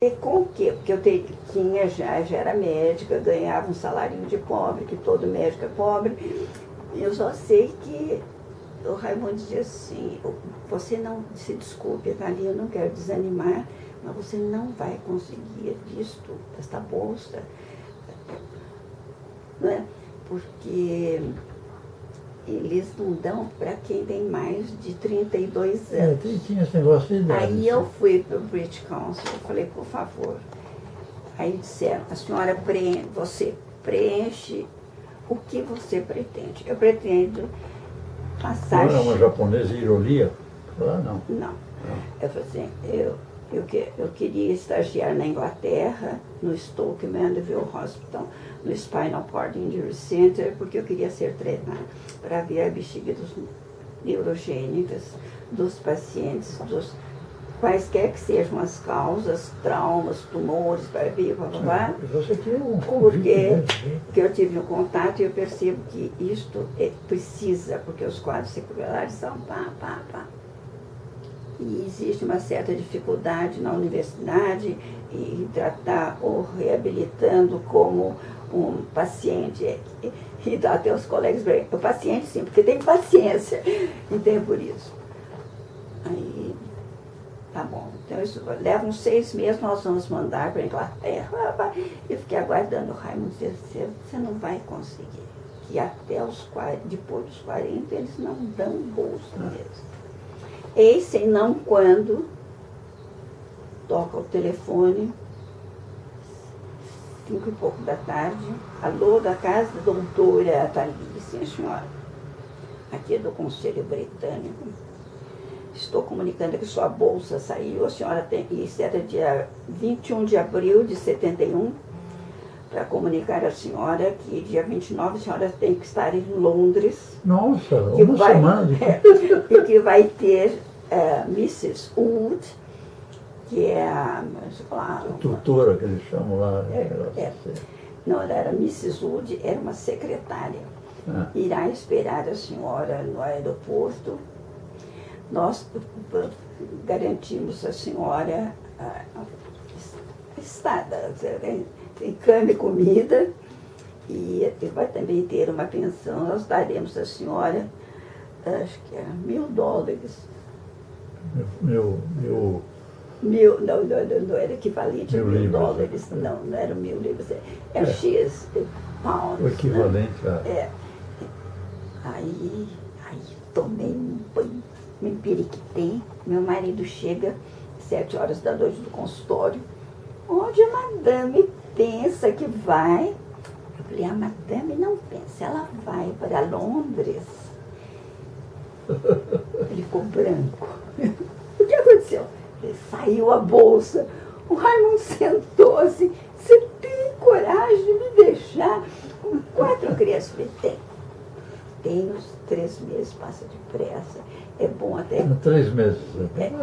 E com o quê? Porque eu tinha, já era médica, ganhava um salário de pobre, que todo médico é pobre. Eu só sei que o Raimundo dizia assim, você não, se desculpe, Thalia, eu não quero desanimar, mas você não vai conseguir visto esta bolsa, não é? Porque eles não dão para quem tem mais de 32 anos. Tinha esse negócio de idade. Aí eu fui para o British Council, eu falei, por favor. Aí disseram, a senhora você preenche o que você pretende. Eu pretendo passar... Não era uma japonesa Hirolia? Lá não. Não. Eu falei assim, eu queria estagiar na Inglaterra, no Stoke Mandeville Hospital, no Spinal Cord Injury Center, porque eu queria ser treinada para ver a bexiga dos neurogênicas, dos pacientes, dos quaisquer que sejam as causas, traumas, tumores, blá. Você tinha um convite, porque eu tive um contato e eu percebo que isto precisa, porque os quadros seculares são pá. E existe uma certa dificuldade na universidade em tratar o reabilitando como um paciente. E dá até os colegas, o paciente sim, porque tem paciência, então é por isso. Aí, tá bom, então isso leva uns 6 meses, nós vamos mandar para a Inglaterra. Eu fiquei aguardando o Raimundo dizer, você não vai conseguir, que até depois dos 40 eles não dão bolsa mesmo. Eis sem não quando toca o telefone, 5 e pouco da tarde, alô, da casa da doutora Thalia, sim, a senhora, aqui é do Conselho Britânico, estou comunicando que sua bolsa saiu, a senhora tem, isso era dia 21 de abril de 71, para comunicar à senhora que dia 29 a senhora tem que estar em Londres. Nossa, uma semana de... E que vai ter Mrs. Wood, que é a tutora que eles chamam lá. Não, era Mrs. Wood, era uma secretária. Irá esperar a senhora no aeroporto. Nós garantimos a senhora a estada, tem cama e comida, e vai também ter uma pensão. Nós daremos à senhora, acho que era $1.000. Não era equivalente a $1.000, não era 1.000 libras, é X pounds. O equivalente a... Aí tomei um banho, me empiriquitei, meu marido chega 7 horas da noite do consultório, onde a madame pensa que vai. Eu falei, a madame não pensa, ela vai para Londres. Ele ficou branco. O que aconteceu? Saiu a bolsa. O Raimundo sentou assim, você tem coragem de me deixar com 4 crianças? Eu falei, tem os 3 meses, passa depressa. É bom até... 3 meses.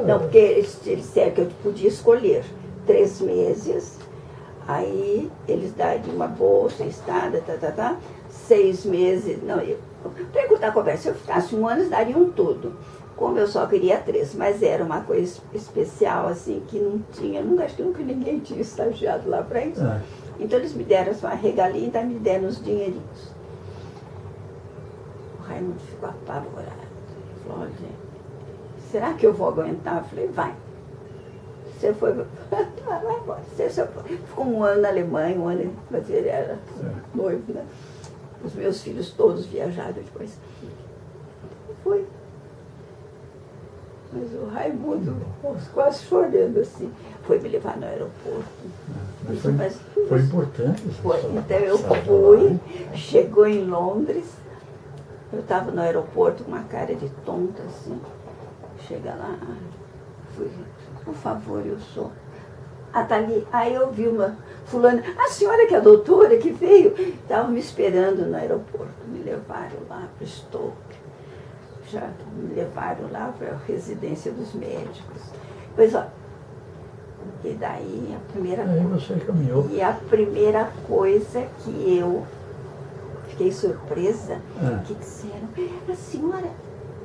Não, porque eles disseram que eu podia escolher 3 meses, aí eles dariam uma bolsa, estada, 6 meses, não, para encurtar a conversa, se eu ficasse 1 ano, eles dariam tudo. Como eu só queria 3, mas era uma coisa especial, assim, que não tinha, acho que nunca ninguém tinha estagiado lá para isso. Então eles me deram uma regalia e ainda me deram os dinheirinhos. O Raimundo ficou apavorado. Ele falou, olha, será que eu vou aguentar? Eu falei, vai. Você foi, vai embora. Você ficou 1 ano na Alemanha, 1 ano, mas ele era noivo, né? Os meus filhos todos viajaram depois. Foi. Mas o Raimundo, quase chorando assim, foi me levar no aeroporto. Foi importante. Então eu fui, chegou em Londres, eu estava no aeroporto com uma cara de tonta assim. Chega lá, fui, por favor, eu sou a Thalia. Aí eu vi uma fulana, a senhora que é a doutora que veio, estava me esperando no aeroporto, me levaram lá para o Stoke. Já me levaram lá para a residência dos médicos. Pois ó, e daí a primeira você caminhou. E a primeira coisa que eu fiquei surpresa, que disseram, a senhora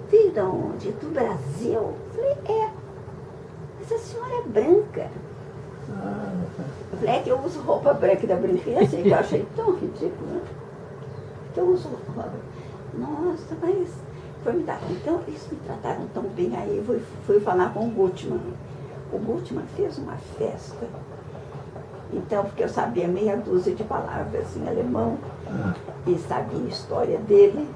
veio de onde? Do Brasil? Eu falei, mas a senhora é branca. Eu falei, é que eu uso roupa branca, da brinquedo assim, que eu achei tão ridículo, né? Que eu uso roupa branca. Nossa, mas foi me dar. Então, eles me trataram tão bem. Aí eu fui falar com o Gutmann. O Gutmann fez uma festa. Então, porque eu sabia meia dúzia de palavras em alemão e sabia a história dele,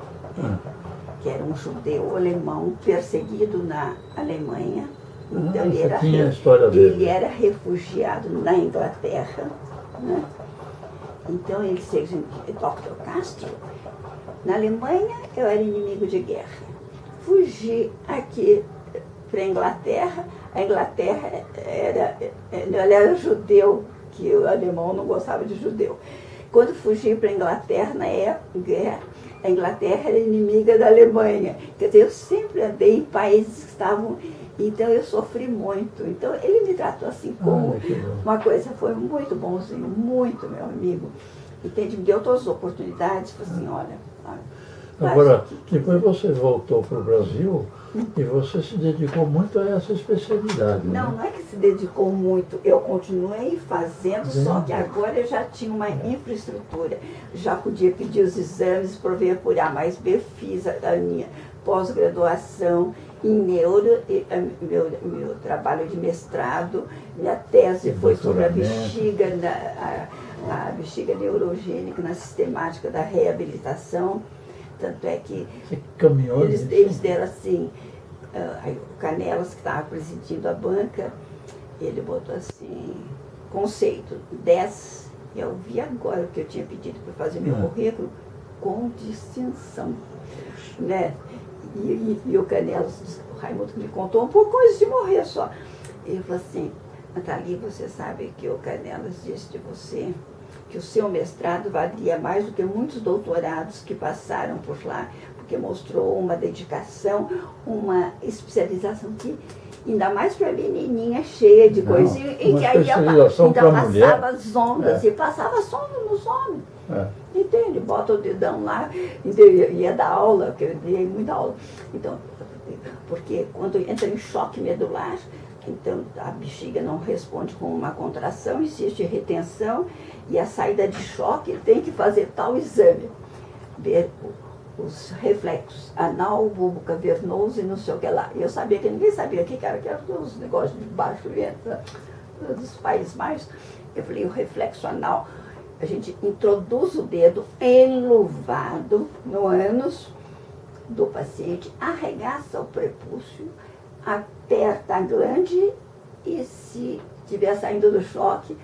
que era um judeu alemão perseguido na Alemanha. Então, ele era refugiado na Inglaterra, né? Então, ele fez Dr. Castro. Na Alemanha, eu era inimigo de guerra. Fugi aqui para a Inglaterra. A Inglaterra ele era judeu, que o alemão não gostava de judeu. Quando fugi para a Inglaterra, na época, a Inglaterra era inimiga da Alemanha. Quer dizer, eu sempre andei em países que estavam... Então, eu sofri muito. Então, ele me tratou assim como uma coisa, foi muito bonzinho, muito meu amigo. Entende? Me deu todas as oportunidades, falou assim, olha... Agora, depois você voltou para o Brasil e você se dedicou muito a essa especialidade. Não, né? não é que se dedicou muito, eu continuei fazendo, só que agora eu já tinha uma infraestrutura, já podia pedir os exames, prover por A mais B, fiz a minha pós-graduação em neuro, meu trabalho de mestrado, minha tese foi sobre a bexiga, a bexiga neurogênica na sistemática da reabilitação. Tanto é que eles deram assim, o Canelas, que estava presidindo a banca, ele botou assim, conceito, 10, eu vi agora o que eu tinha pedido para fazer meu currículo, com distinção, né? E o Canelas, o Raimundo me contou um pouco antes de morrer só. Ele falou assim, Nathalie, você sabe que o Canelas disse de você que o seu mestrado valia mais do que muitos doutorados que passaram por lá, porque mostrou uma dedicação, uma especialização que, ainda mais para a menininha cheia de coisinhas, e que aí ainda passava as ondas, e passava sonda nos homens. Entende? Bota o dedão lá, ia dar aula, porque eu dei muita aula. Então, porque quando entra em choque medular, então a bexiga não responde com uma contração, existe retenção, e a saída de choque tem que fazer tal exame. Ver os reflexos, anal, bulbo cavernoso e não sei o que lá. E eu sabia que ninguém sabia o que era, que eram os negócios de baixo vento, dos países mais. Eu falei, o reflexo anal, a gente introduz o dedo enluvado no ânus do paciente, arregaça o prepúcio, aperta a glande e se estiver saindo do choque,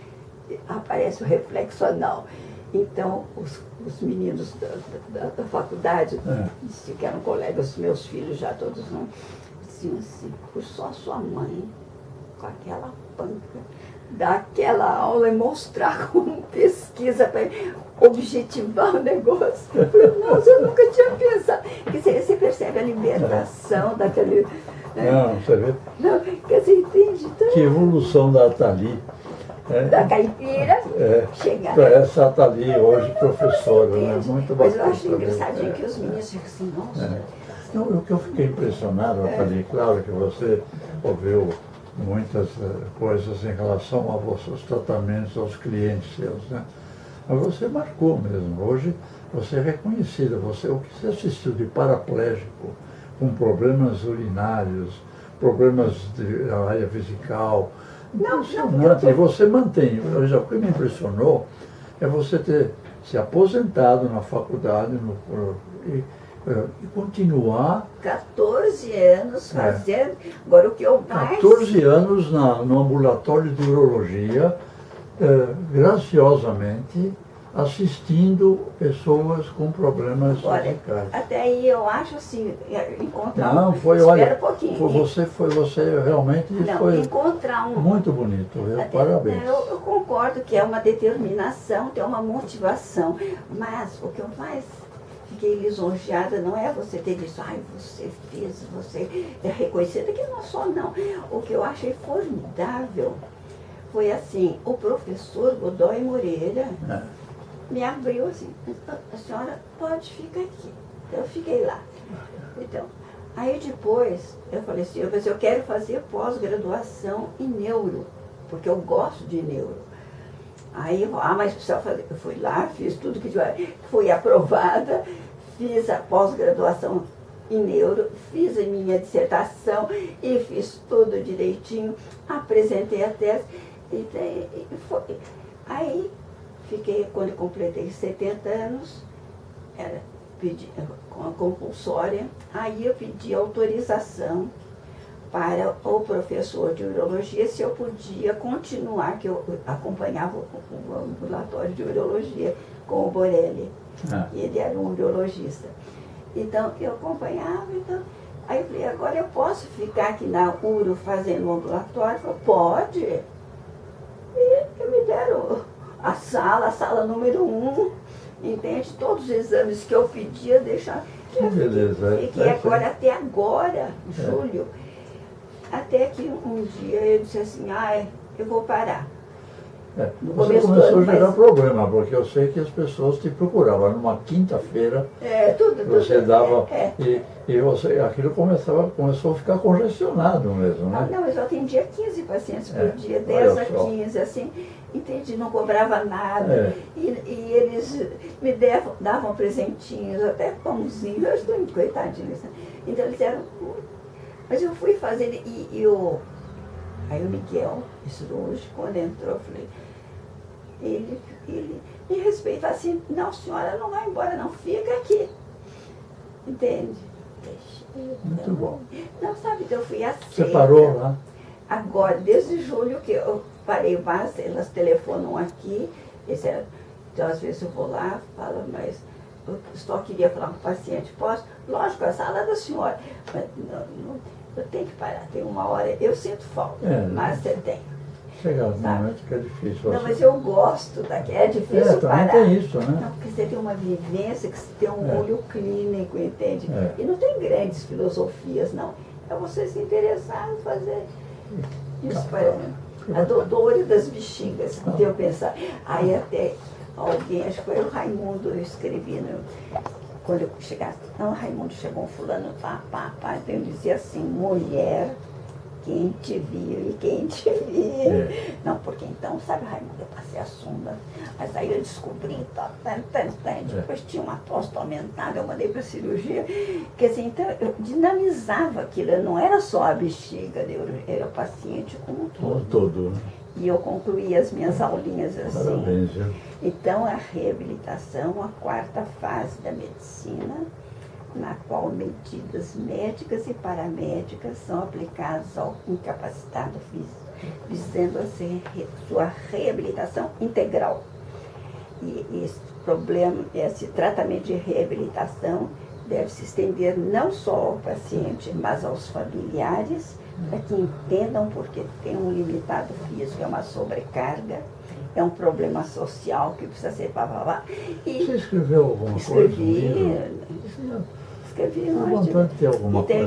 aparece o reflexo anal. Então, os meninos da faculdade, que eram colegas, meus filhos já todos não, diziam assim, por só sua mãe, com aquela panca, dar aquela aula e mostrar como pesquisa para objetivar o negócio. Eu falei, nossa, eu nunca tinha pensado. Porque você percebe a libertação daquele... Não, você vê? Não, quer dizer, entende? Então, que evolução da Nathalie. Da caipira, chegar. Para essa Nathalie, hoje professora, né? Muito bacana. Mas eu acho engraçadinho que os meninos ficam assim, nossa. O que eu fiquei impressionado, Nathalie, claro que você ouviu muitas coisas em relação aos tratamentos aos clientes seus, né? Mas você marcou mesmo. Hoje você é reconhecida. O que você assistiu de paraplégico, com problemas urinários, problemas de área vesical, impressionante. E você mantém. O que me impressionou é você ter se aposentado na faculdade e continuar... 14 anos fazendo... Agora, o que eu mais... 14 anos no ambulatório de urologia, graciosamente, assistindo pessoas com problemas vesicais. Até aí eu acho assim, encontrar Espera um pouquinho. Você realmente foi encontrar muito bonito, parabéns. Eu concordo que é uma determinação, tem uma motivação, mas o que eu mais fiquei lisonjeada não é você ter dito, você fez, você é reconhecida, que não só não. O que eu achei formidável foi assim, o professor Godoy Moreira me abriu assim, a senhora pode ficar aqui. Eu fiquei lá. Então, aí depois eu falei assim, eu quero fazer pós-graduação em neuro, porque eu gosto de neuro. Aí, mas precisa fazer. Eu fui lá, fiz tudo que fui aprovada, fiz a pós-graduação em neuro, fiz a minha dissertação e fiz tudo direitinho, apresentei a tese e foi. Aí fiquei, quando eu completei 70 anos, pedi com a compulsória, aí eu pedi autorização para o professor de urologia se eu podia continuar, que eu acompanhava o ambulatório de urologia com o Borelli. Ele era um urologista. Então, eu acompanhava, aí eu falei, agora eu posso ficar aqui na URO fazendo o ambulatório? Falei, pode. E me deram a sala número 1, entende? Todos os exames que eu pedia, deixar. Beleza. Fiquei até agora, julho. Até que um dia eu disse assim, eu vou parar. Você começou a gerar problema, porque eu sei que as pessoas te procuravam numa quinta-feira. Você dava. E você, aquilo começou a ficar congestionado mesmo, né? Não, eu atendia 15 pacientes por dia, 10 a 15, assim, entendi, não cobrava nada. E eles me davam presentinhos, até pãozinho, eu estou coitadinhos. Então eles eram. Mas eu fui fazer, aí o Miguel, cirúrgico, quando entrou, eu falei, ele me respeita assim, não senhora, não vai embora não, fica aqui. Entende? Muito bom. Não, sabe, então eu fui aceita. Você parou lá? Agora, desde julho que eu parei mais, elas telefonam aqui, então às vezes eu vou lá, falo, mas eu só queria falar com o paciente, posso? Lógico, a sala da senhora, mas não, eu tenho que parar, tem uma hora, eu sinto falta, mas você tem. Chega um momento que é difícil. Não, mas eu gosto daqui, é difícil parar. Também tem isso, né? Não, porque você tem uma vivência, que você tem um olho clínico, entende? E não tem grandes filosofias, não. É você se interessar em fazer isso para a dor das bexigas, que eu pensar. Aí até alguém, acho que foi o Raimundo, eu escrevi, quando eu chegasse, não, Raimundo chegou um fulano, então eu dizia assim, mulher, quem te viu e quem te viu. Não, porque então, sabe, Raimundo, eu passei a sonda, mas aí eu descobri, depois tinha uma tosse aumentada, eu mandei para cirurgia. Quer dizer, então eu dinamizava aquilo, eu não era só a bexiga, eu era o paciente como um todo. E eu concluí as minhas aulinhas assim. Parabéns, Então, a reabilitação, a quarta fase da medicina, na qual medidas médicas e paramédicas são aplicadas ao incapacitado físico, visando a sua reabilitação integral. E esse tratamento de reabilitação deve se estender não só ao paciente, mas aos familiares, para que entendam porque tem um limitado físico, é uma sobrecarga, é um problema social que precisa ser papapá. Você escreveu alguma coisa? Escrevi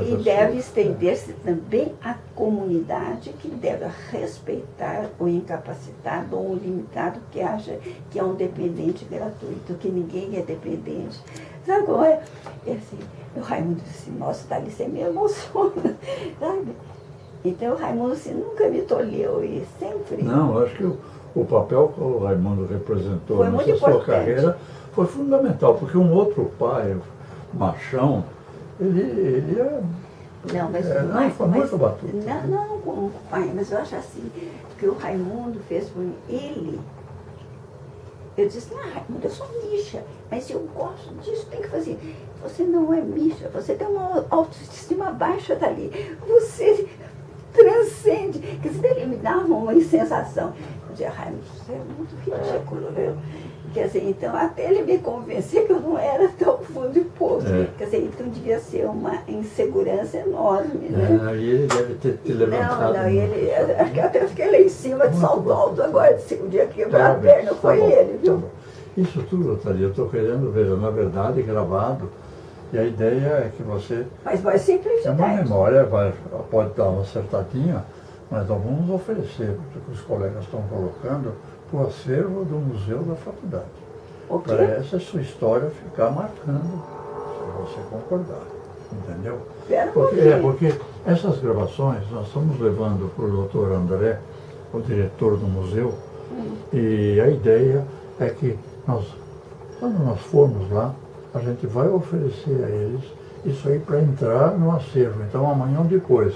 e deve estender-se também à comunidade que deve respeitar o incapacitado ou o limitado que acha que é um dependente gratuito, que ninguém é dependente. Sabe como é? Assim, o Raimundo disse, nossa, Thalys, você me emociona, sabe? Então o Raimundo assim, nunca me tolheu e sempre... Não, acho que o papel que o Raimundo representou foi nessa sua carreira foi fundamental, porque um outro pai, Machão, ele é... Não, mas foi muito batuta. Não, pai, mas eu acho assim, que o Raimundo fez por mim, eu disse, Raimundo, eu sou micha, mas eu gosto disso, tem que fazer. Você não é micha, você tem uma autoestima baixa dali, você transcende, quer dizer, ele me dava uma sensação. Eu dizia, Raimundo, você é muito ridículo, viu? Quer dizer, então, até ele me convencer que eu não era tão fundo de poço. Quer dizer, então devia ser uma insegurança enorme, né? E ele deve ter te levantado. Acho que eu até fiquei lá em cima de Salto Alto agora, o dia que quebrar a perna foi ele, viu? Isso tudo, Thalia, eu estou querendo ver, na verdade, gravado. E a ideia é que você... Mas vai simplificar. É uma memória, pode dar uma acertadinha, mas nós vamos oferecer, porque os colegas estão colocando, para o acervo do museu da faculdade. Para essa sua história ficar marcando, se você concordar. Entendeu? Porque essas gravações nós estamos levando para o doutor André, o diretor do museu, E a ideia é que quando nós formos lá, a gente vai oferecer a eles isso aí para entrar no acervo. Então, amanhã ou depois,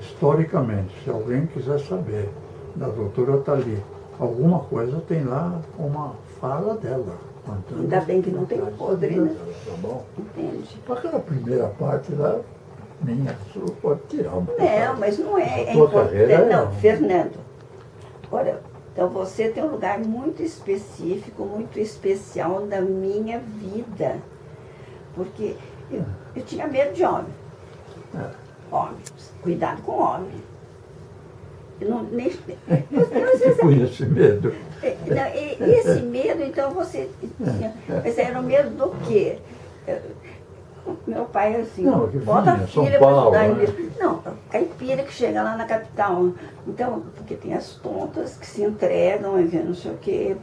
historicamente, se alguém quiser saber da doutora Thalys, alguma coisa, tem lá uma fala dela. Ainda bem que não tem podre, né? Tá bom? Entende? Aquela primeira parte lá, minha, você pode tirar uma. Não, mas não é. A tua carreira Não, Fernando. Olha, então você tem um lugar muito específico, muito especial na minha vida. Porque eu tinha medo de homem. Homem. Cuidado com homem. Eu não, nem, Você conhece medo? não, esse medo, então você tinha. Mas era o medo do quê? Meu pai é assim, Não, que bota a vinha, São filha para Paulo, estudar né? inglês. Não, caipira que chega lá na capital. Então, porque tem as tontas que se entregam, não sei o quê.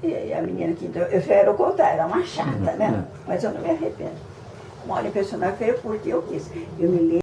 E a menina que eu já era o contrário, era uma chata, né? Mas eu não me arrependo. Olha, personagem feio porque eu quis. Eu me lembro.